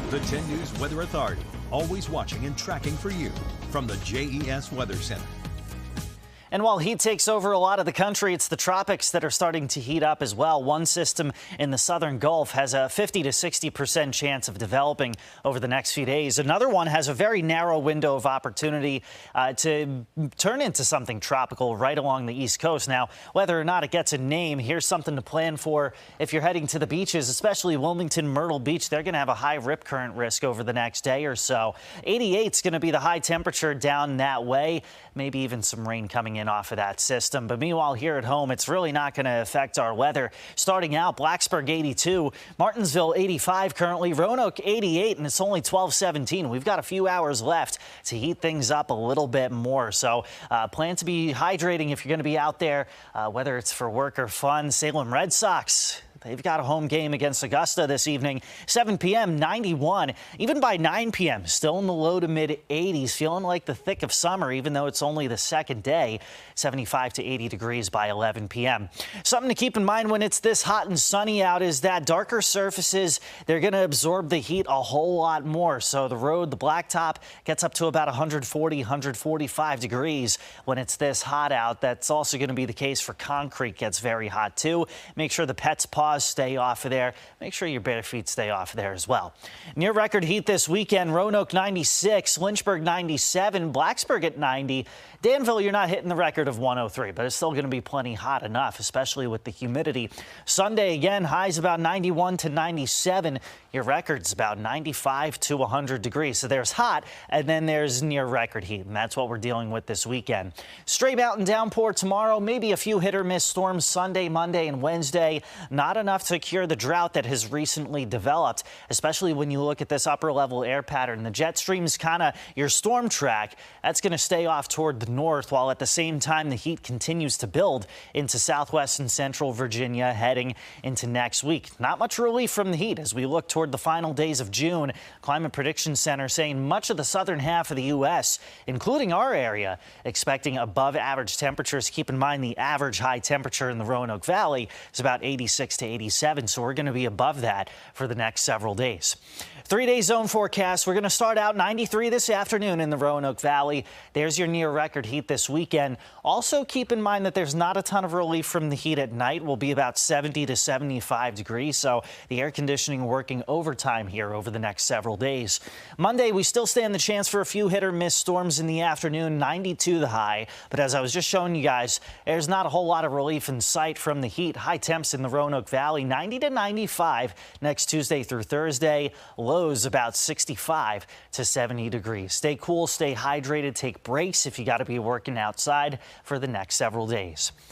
The 10 News Weather Authority, always watching and tracking for you from the JES Weather Center. And while heat takes over a lot of the country, it's the tropics that are starting to heat up as well. One system in the southern Gulf has a 50 to 60% chance of developing over the next few days. Another one has a very narrow window of opportunity to turn into something tropical right along the East Coast. Now, whether or not it gets a name, here's something to plan for if you're heading to the beaches, especially Wilmington, Myrtle Beach. They're going to have a high rip current risk over the next day or so. 88 is going to be the high temperature down that way. Maybe even some rain coming in off of that system. But meanwhile, here at home, it's really not going to affect our weather. Starting out, Blacksburg 82, Martinsville 85 currently, Roanoke 88, and it's only 12:17. We've got a few hours left to heat things up a little bit more. So plan to be hydrating if you're going to be out there, whether it's for work or fun. Salem Red Sox, they've got a home game against Augusta this evening, 7 p.m., 91. Even by 9 p.m., still in the low to mid 80s, feeling like the thick of summer, even though it's only the second day, 75 to 80 degrees by 11 p.m. Something to keep in mind when it's this hot and sunny out is that darker surfaces, they're going to absorb the heat a whole lot more. So the road, the blacktop, gets up to about 140, 145 degrees when it's this hot out. That's also going to be the case for concrete. Gets very hot, too. Make sure the pet's paws stay off of there. Make sure your bare feet stay off of there as well. Near record heat this weekend, Roanoke 96, Lynchburg 97, Blacksburg at 90. Danville, you're not hitting the record of 103, but it's still going to be plenty hot enough, especially with the humidity. Sunday, again, highs about 91 to 97. Your record's about 95 to 100 degrees. So there's hot, and then there's near record heat, and that's what we're dealing with this weekend. Stray mountain downpour tomorrow, maybe a few hit or miss storms Sunday, Monday, and Wednesday. Not enough to cure the drought that has recently developed, especially when you look at this upper level air pattern. The jet stream's kind of your storm track. That's going to stay off toward the north, while at the same time the heat continues to build into southwest and central Virginia heading into next week. Not much relief from the heat as we look toward the final days of June. Climate Prediction Center saying much of the southern half of the U.S., including our area, expecting above average temperatures. Keep in mind the average high temperature in the Roanoke Valley is about 86 to 87, so we're going to be above that for the next several days. 3-day zone forecast. We're going to start out 93 this afternoon in the Roanoke Valley. There's your near record heat this weekend. Also keep in mind that there's not a ton of relief from the heat at night. We'll be about 70 to 75 degrees, so the air conditioning working overtime here over the next several days. Monday, we still stand the chance for a few hit or miss storms in the afternoon, 92 the high. But as I was just showing you guys, there's not a whole lot of relief in sight from the heat. High temps in the Roanoke Valley, 90 to 95 next Tuesday through Thursday. Lows about 65 to 70 degrees. Stay cool, stay hydrated, take breaks if you got to be working outside for the next several days.